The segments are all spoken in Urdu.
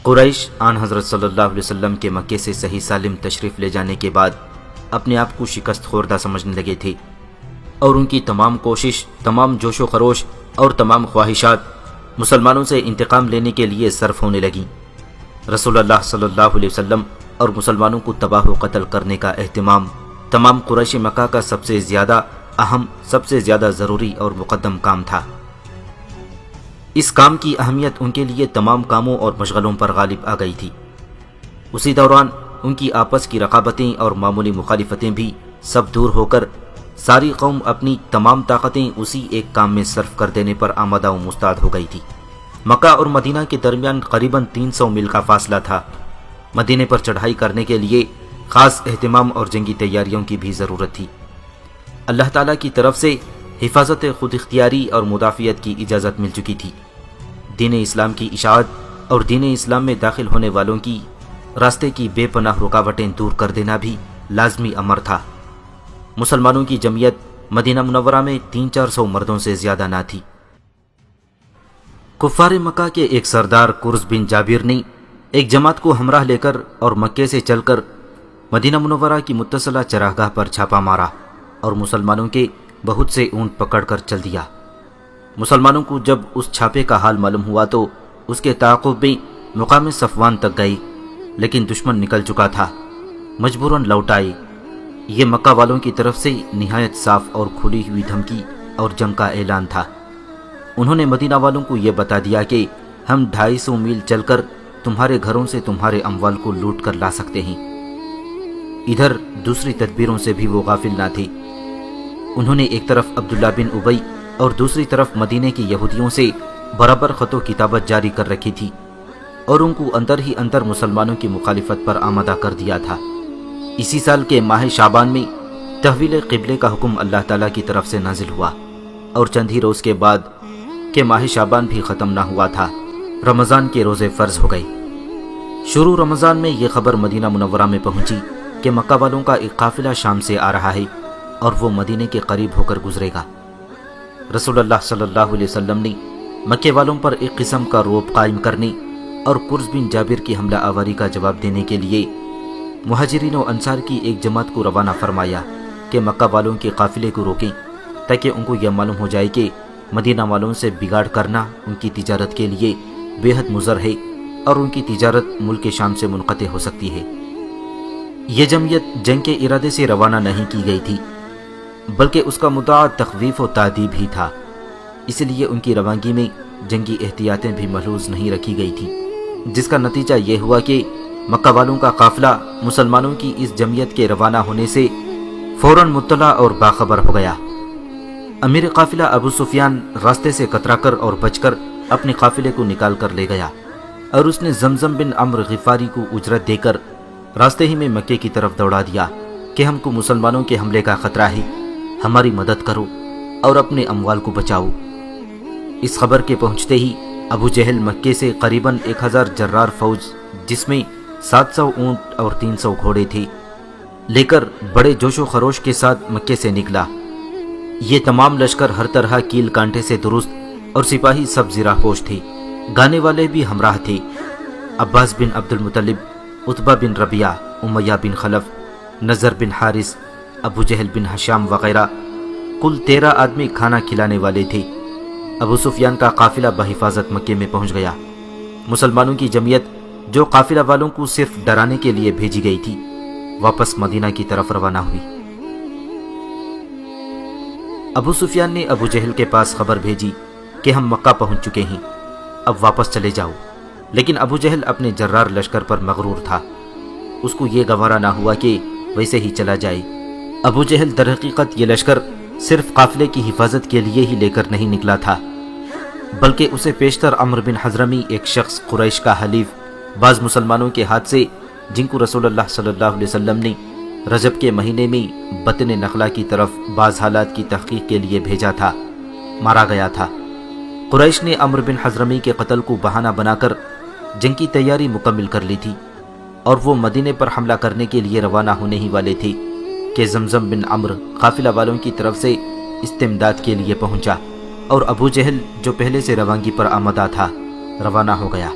قریش آن حضرت صلی اللہ علیہ وسلم کے مکے سے صحیح سالم تشریف لے جانے کے بعد اپنے آپ کو شکست خوردہ سمجھنے لگے تھے، اور ان کی تمام کوشش، تمام جوش و خروش اور تمام خواہشات مسلمانوں سے انتقام لینے کے لیے صرف ہونے لگیں۔ رسول اللہ صلی اللہ علیہ وسلم اور مسلمانوں کو تباہ و قتل کرنے کا اہتمام تمام قریش مکہ کا سب سے زیادہ اہم، سب سے زیادہ ضروری اور مقدم کام تھا۔ اس کام کی اہمیت ان کے لیے تمام کاموں اور مشغلوں پر غالب آ گئی تھی۔ اسی دوران ان کی آپس کی رقابتیں اور معمولی مخالفتیں بھی سب دور ہو کر ساری قوم اپنی تمام طاقتیں اسی ایک کام میں صرف کر دینے پر آمادہ و مستعد ہو گئی تھی۔ مکہ اور مدینہ کے درمیان قریباً 300 میل کا فاصلہ تھا۔ مدینہ پر چڑھائی کرنے کے لیے خاص اہتمام اور جنگی تیاریوں کی بھی ضرورت تھی۔ اللہ تعالیٰ کی طرف سے حفاظت خود اختیاری اور مدافعت کی اجازت مل چکی تھی۔ دین اسلام کی اشاعت اور دین اسلام میں داخل ہونے والوں کی راستے کی بے پناہ رکاوٹیں دور کر دینا بھی لازمی امر تھا۔ مسلمانوں کی جمعیت مدینہ منورہ میں 300-400 مردوں سے زیادہ نہ تھی۔ کفار مکہ کے ایک سردار کرز بن جابر نے ایک جماعت کو ہمراہ لے کر اور مکے سے چل کر مدینہ منورہ کی متصلہ چراگاہ پر چھاپا مارا اور مسلمانوں کے بہت سے اونٹ پکڑ کر چل دیا۔ مسلمانوں کو جب اس چھاپے کا حال معلوم ہوا تو اس کے تعاقب میں مقام صفوان تک گئی، لیکن دشمن نکل چکا تھا، مجبوراً لوٹ آئے۔ یہ مکہ والوں کی طرف سے نہایت صاف اور کھلی ہوئی دھمکی اور جنگ کا اعلان تھا۔ انہوں نے مدینہ والوں کو یہ بتا دیا کہ ہم 250 میل چل کر تمہارے گھروں سے تمہارے اموال کو لوٹ کر لا سکتے ہیں۔ ادھر دوسری تدبیروں سے بھی وہ غافل نہ تھے۔ انہوں نے ایک طرف عبداللہ بن ابی اور دوسری طرف مدینے کے یہودیوں سے برابر خط و کتابت جاری کر رکھی تھی اور ان کو اندر ہی اندر مسلمانوں کی مخالفت پر آمادہ کر دیا تھا۔ اسی سال کے ماہ شعبان میں تحویل قبلے کا حکم اللہ تعالیٰ کی طرف سے نازل ہوا، اور چند ہی روز کے بعد کہ ماہ شعبان بھی ختم نہ ہوا تھا، رمضان کے روزے فرض ہو گئے۔ شروع رمضان میں یہ خبر مدینہ منورہ میں پہنچی کہ مکہ والوں کا ایک قافلہ شام سے آ رہا ہے اور وہ مدینے کے قریب ہو کر گزرے گا۔ رسول اللہ صلی اللہ علیہ وسلم نے مکے والوں پر ایک قسم کا رعب قائم کرنے اور کرز بن جابر کی حملہ آوری کا جواب دینے کے لیے مہاجرین و انصار کی ایک جماعت کو روانہ فرمایا کہ مکہ والوں کے قافلے کو روکیں، تاکہ ان کو یہ معلوم ہو جائے کہ مدینہ والوں سے بگاڑ کرنا ان کی تجارت کے لیے بے حد مضر ہے اور ان کی تجارت ملک شام سے منقطع ہو سکتی ہے۔ یہ جمعیت جنگ کے ارادے سے روانہ نہیں کی گئی تھی، بلکہ اس کا مدعا تخویف و تعذیب ہی تھا، اس لیے ان کی روانگی میں جنگی احتیاطیں بھی ملحوظ نہیں رکھی گئی تھی، جس کا نتیجہ یہ ہوا کہ مکہ والوں کا قافلہ مسلمانوں کی اس جمعیت کے روانہ ہونے سے فوراً مطلع اور باخبر ہو گیا۔ امیر قافلہ ابو سفیان راستے سے کترا کر اور بچ کر اپنے قافلے کو نکال کر لے گیا، اور اس نے زمزم بن عمرو غفاری کو اجرت دے کر راستے ہی میں مکے کی طرف دوڑا دیا کہ ہم کو مسلمانوں کے حملے کا خطرہ ہے، ہماری مدد کرو اور اپنے اموال کو بچاؤ۔ اس خبر کے پہنچتے ہی ابو جہل مکے سے قریباً 1000 جرار فوج، جس میں 700 اونٹ اور 300 گھوڑے تھے، لے کر بڑے جوش و خروش کے ساتھ مکے سے نکلا۔ یہ تمام لشکر ہر طرح کیل کانٹے سے درست اور سپاہی سب زرہ پوش تھے، گانے والے بھی ہمراہ تھے۔ عباس بن عبد المطلب، عتبہ بن ربیعہ، امیہ بن خلف، نضر بن حارث، ابو جہل بن ہشام وغیرہ کل 13 آدمی کھانا کھلانے والے تھے۔ ابو سفیان کا قافلہ بحفاظت مکے میں پہنچ گیا۔ مسلمانوں کی جمعیت جو قافلہ والوں کو صرف ڈرانے کے لیے بھیجی گئی تھی، واپس مدینہ کی طرف روانہ ہوئی۔ ابو سفیان نے ابو جہل کے پاس خبر بھیجی کہ ہم مکہ پہنچ چکے ہیں، اب واپس چلے جاؤ، لیکن ابو جہل اپنے جرار لشکر پر مغرور تھا، اس کو یہ گوارا نہ ہوا کہ ویسے ہی چلا جائے۔ ابو جہل در حقیقت یہ لشکر صرف قافلے کی حفاظت کے لیے ہی لے کر نہیں نکلا تھا، بلکہ اسے پیشتر عمرو بن حضرمی، ایک شخص قریش کا حلیف، بعض مسلمانوں کے ہاتھ سے، جن کو رسول اللہ صلی اللہ علیہ وسلم نے رجب کے مہینے میں بطن نخلہ کی طرف بعض حالات کی تحقیق کے لیے بھیجا تھا، مارا گیا تھا۔ قریش نے عمرو بن حضرمی کے قتل کو بہانہ بنا کر جنگ کی تیاری مکمل کر لی تھی، اور وہ مدینے پر حملہ کرنے کے لیے روانہ ہونے ہی والے تھے کہ زمزم بن عمرو قافلہ والوں کی طرف سے استمداد کے لیے پہنچا، اور ابو جہل جو پہلے سے روانگی پر آمدہ تھا روانہ ہو گیا۔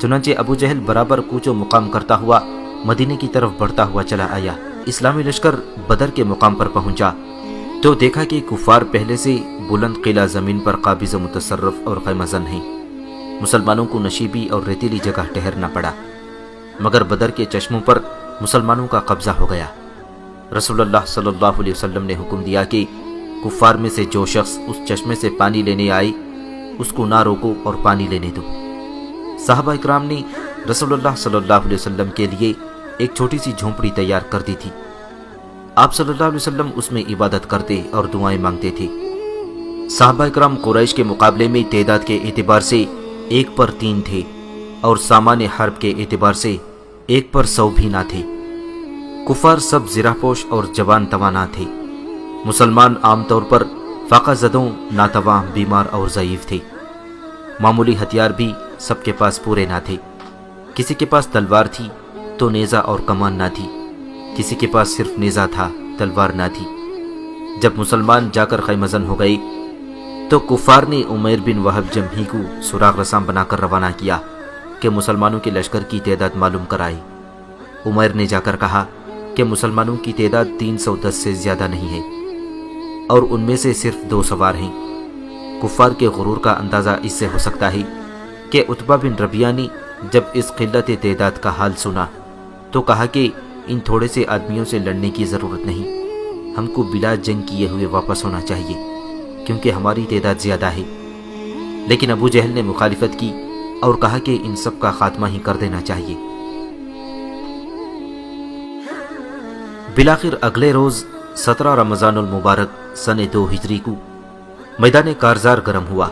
چنانچہ ابو جہل برابر کوچ و مقام کرتا ہوا مدینے کی طرف بڑھتا ہوا چلا آیا۔ اسلامی لشکر بدر کے مقام پر پہنچا تو دیکھا کہ کفار پہلے سے بلند قلعہ زمین پر قابض و متصرف اور خیمہ زن ہیں۔ مسلمانوں کو نشیبی اور ریتیلی جگہ ٹھہرنا پڑا، مگر بدر کے چشموں پر مسلمانوں کا قبضہ ہو گیا۔ رسول اللہ صلی اللہ علیہ وسلم نے حکم دیا کہ کفار میں سے جو شخص اس چشمے سے پانی لینے آئے اس کو نہ روکو اور پانی لینے دو۔ صحابہ اکرام نے رسول اللہ صلی اللہ علیہ وسلم کے لیے ایک چھوٹی سی جھونپڑی تیار کر دی تھی۔ آپ صلی اللہ علیہ وسلم اس میں عبادت کرتے اور دعائیں مانگتے تھے۔ صحابہ اکرام قریش کے مقابلے میں تعداد کے اعتبار سے 1 پر 3 تھے اور سامان حرب کے اعتبار سے 1 پر 100 بھی نہ تھے۔ کفار سب زرہ پوش اور جوان توانا تھے۔ مسلمان عام طور پر فاقہ زدوں، ناتواں، بیمار اور ضعیف تھے۔ معمولی ہتھیار بھی سب کے پاس پورے نہ تھے۔ کسی کے پاس تلوار تھی تو نیزہ اور کمان نہ تھی، کسی کے پاس صرف نیزہ تھا، تلوار نہ تھی۔ جب مسلمان جا کر خیمہ زن ہو گئے تو کفار نے عمیر بن وہب جمحی کو سراغ رساں بنا کر روانہ کیا کہ مسلمانوں کے لشکر کی تعداد معلوم کرائے۔ عمیر نے جا کر کہا کہ مسلمانوں کی تعداد 310 سے زیادہ نہیں ہے اور ان میں سے صرف 2 سوار ہیں۔ کفار کے غرور کا اندازہ اس سے ہو سکتا ہے کہ عتبہ بن ربیعہ نے جب اس قلت تعداد کا حال سنا تو کہا کہ ان تھوڑے سے آدمیوں سے لڑنے کی ضرورت نہیں، ہم کو بلا جنگ کیے ہوئے واپس ہونا چاہیے کیونکہ ہماری تعداد زیادہ ہے۔ لیکن ابو جہل نے مخالفت کی اور کہا کہ ان سب کا خاتمہ ہی کر دینا چاہیے۔ بالآخر اگلے روز 17 رمضان المبارک سن 2 ہجری کو میدان کارزار گرم ہوا۔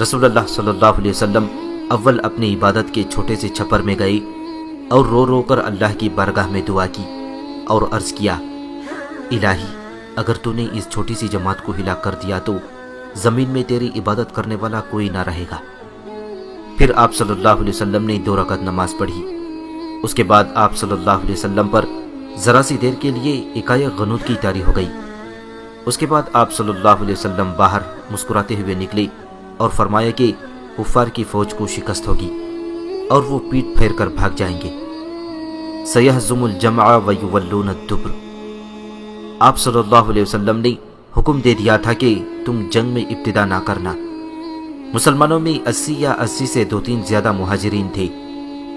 رسول اللہ صلی اللہ علیہ وسلم اول اپنی عبادت کے چھوٹے سے چھپر میں گئے اور رو رو کر اللہ کی بارگاہ میں دعا کی اور عرض کیا، الہی اگر تو نے اس چھوٹی سی جماعت کو ہلاک کر دیا تو زمین میں تیری عبادت کرنے والا کوئی نہ رہے گا۔ پھر آپ صلی اللہ علیہ وسلم نے 2 رکعت نماز پڑھی۔ اس کے بعد آپ صلی اللہ علیہ وسلم پر ذرا سی دیر کے لیے ایکایک غنودگی طاری ہو گئی۔ اس کے بعد آپ صلی اللہ علیہ وسلم باہر مسکراتے ہوئے نکلے اور فرمایا کہ کفار کی فوج کو شکست ہوگی اور وہ پیٹ پھیر کر بھاگ جائیں گے۔ سیہزم الجمع ویولون الدبر۔ آپ صلی اللہ علیہ وسلم نے حکم دے دیا تھا کہ تم جنگ میں ابتدا نہ کرنا۔ مسلمانوں میں 80 یا 80 سے 2-3 زیادہ مہاجرین تھے،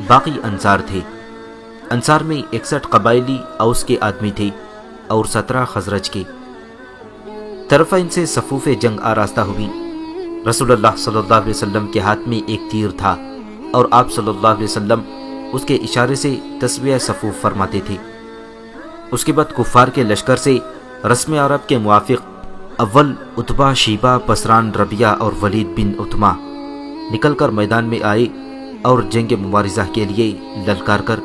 باقی انصار تھے۔ انصار میں 61 قبائلی اوس کے آدمی تھے اور 17 خزرج کے۔ طرفین سے صفوف جنگ آراستہ ہوئی۔ رسول اللہ صلی اللہ علیہ وسلم کے ہاتھ میں ایک تیر تھا اور آپ صلی اللہ علیہ وسلم اس کے اشارے سے تسویہ صفوف فرماتے تھے۔ اس کے بعد کفار کے لشکر سے رسم عرب کے موافق اول عتبہ، شیبہ، پسران، ربیعہ اور ولید بن عتمہ نکل کر میدان میں آئے اور جنگ مبارزہ کے لیے للکار کر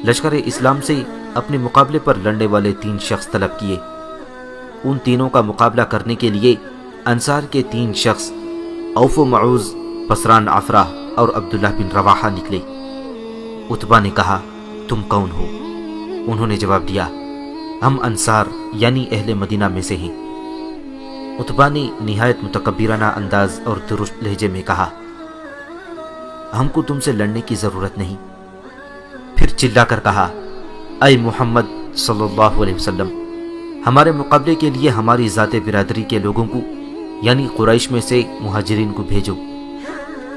لشکر اسلام سے اپنے مقابلے پر لڑنے والے 3 شخص طلب کیے۔ ان تینوں کا مقابلہ کرنے کے لیے انصار کے 3 شخص اوف و معوذ، پسران عفرہ اور عبداللہ بن رواحہ نکلے۔ عتبہ نے کہا، تم کون ہو؟ انہوں نے جواب دیا، ہم انصار یعنی اہل مدینہ میں سے ہیں۔ عتبہ نے نہایت متکبرانہ انداز اور درست لہجے میں کہا، ہم کو تم سے لڑنے کی ضرورت نہیں۔ پھر چلا کر کہا، اے محمد صلی اللہ علیہ وسلم، ہمارے مقابلے کے لیے ہماری ذات برادری کے لوگوں کو یعنی قریش میں سے مہاجرین کو بھیجو۔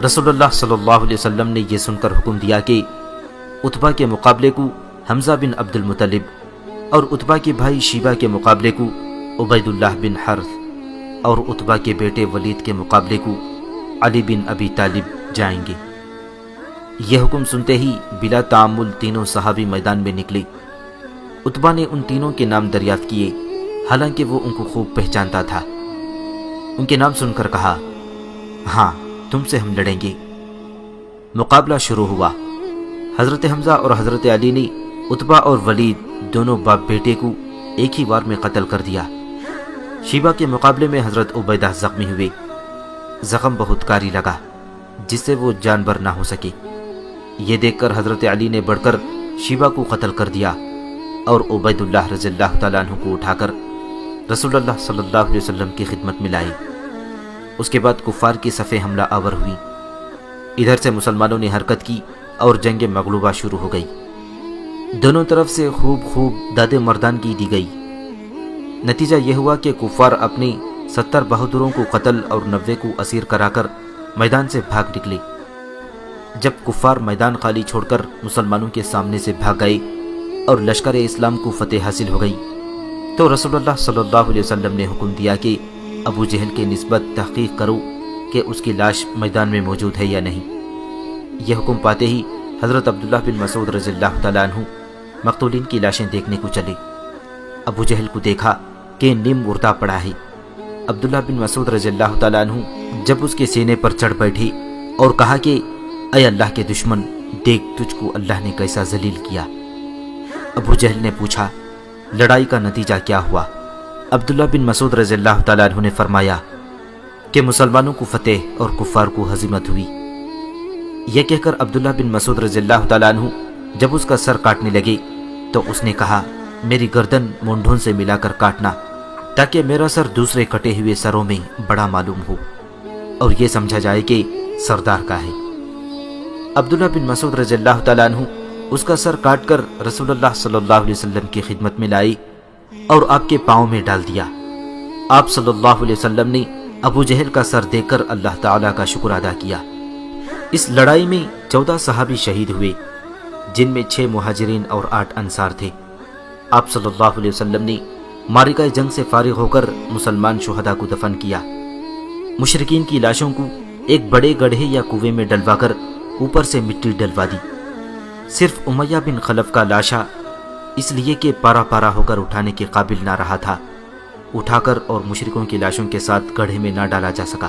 رسول اللہ صلی اللہ علیہ وسلم نے یہ سن کر حکم دیا کہ عتبہ کے مقابلے کو حمزہ بن عبد المطلب اور عتبہ کے بھائی شیبہ کے مقابلے کو عبید اللہ بن حرث اور عتبہ کے بیٹے ولید کے مقابلے کو علی بن ابی طالب جائیں گے۔ یہ حکم سنتے ہی بلا تعامل تینوں صحابی میدان میں نکلے۔ عتبہ نے ان تینوں کے نام دریافت کیے، حالانکہ وہ ان کو خوب پہچانتا تھا۔ ان کے نام سن کر کہا، ہاں تم سے ہم لڑیں گے۔ مقابلہ شروع ہوا۔ حضرت حمزہ اور حضرت علی نے عتبہ اور ولید دونوں باپ بیٹے کو ایک ہی وار میں قتل کر دیا۔ شیبہ کے مقابلے میں حضرت عبیدہ زخمی ہوئے۔ زخم بہت کاری لگا جس سے وہ جان بر نہ ہو سکے۔ یہ دیکھ کر حضرت علی نے بڑھ کر شیبہ کو قتل کر دیا اور عبید اللہ رضی اللہ تعالیٰ عنہ کو اٹھا کر رسول اللہ صلی اللہ علیہ وسلم کی خدمت میں لائے۔ اس کے بعد کفار کی صفیں حملہ آور ہوئی۔ ادھر سے مسلمانوں نے حرکت کی اور جنگ مغلوبہ شروع ہو گئی۔ دونوں طرف سے خوب داد مردان کی دی گئی۔ نتیجہ یہ ہوا کہ کفار اپنے 70 بہادروں کو قتل اور 90 کو اسیر کرا کر میدان سے بھاگ نکلے۔ جب کفار میدان خالی چھوڑ کر مسلمانوں کے سامنے سے بھاگ گئے اور لشکر اسلام کو فتح حاصل ہو گئی تو رسول اللہ صلی اللہ علیہ وسلم نے حکم دیا کہ ابو جہل کے نسبت تحقیق کرو کہ اس کی لاش میدان میں موجود ہے یا نہیں۔ یہ حکم پاتے ہی حضرت عبداللہ بن مسعود رضی اللہ تعالیٰ عنہ مقتولین کی لاشیں دیکھنے کو چلے۔ ابو جہل کو دیکھا کہ نیم مردہ پڑا ہے۔ عبداللہ بن مسعود رضی اللہ تعالیٰ عنہ جب اس کے سینے پر چڑھ بیٹھے اور کہا کہ اے اللہ کے دشمن، دیکھ تجھ کو اللہ نے کیسا ذلیل کیا۔ ابو جہل نے پوچھا لڑائی کا نتیجہ کیا ہوا؟ عبداللہ بن مسعود رضی اللہ تعالیٰ عنہ نے فرمایا کہ مسلمانوں کو فتح اور کفار کو ہزیمت ہوئی۔ یہ کہہ کر عبداللہ بن مسعود رضی اللہ تعالیٰ عنہ جب اس کا سر کاٹنے لگے تو اس نے کہا میری گردن مونڈھوں سے ملا کر کاٹنا تاکہ میرا سر دوسرے کٹے ہوئے سروں میں بڑا معلوم ہو اور یہ سمجھا جائے کہ سردار کا ہے۔ عبداللہ بن مسعود رضی اللہ تعالیٰ عنہ اس کا سر کاٹ کر رسول اللہ صلی اللہ علیہ وسلم کی خدمت میں لائی اور آپ کے پاؤں میں ڈال دیا۔ آپ صلی اللہ علیہ وسلم نے ابو جہل کا سر دیکھ کر اللہ تعالیٰ کا شکر ادا کیا۔ اس لڑائی میں 14 صحابی شہید ہوئے، جن میں 6 مہاجرین اور 8 انصار تھے۔ آپ صلی اللہ علیہ وسلم نے معرکہ جنگ سے فارغ ہو کر مسلمان شہداء کو دفن کیا۔ مشرکین کی لاشوں کو ایک بڑے گڑھے یا کنویں میں ڈلوا کر اوپر سے مٹی ڈلوا دی۔ صرف امیہ بن خلف کا لاشا اس لیے کہ پارا پارا ہو کر اٹھانے کے قابل نہ رہا تھا، اٹھا کر اور مشرکوں کی لاشوں کے ساتھ گڑھے میں نہ ڈالا جا سکا،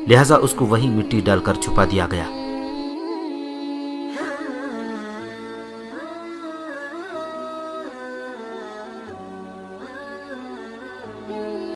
لہذا اس کو وہیں مٹی ڈال کر چھپا دیا گیا۔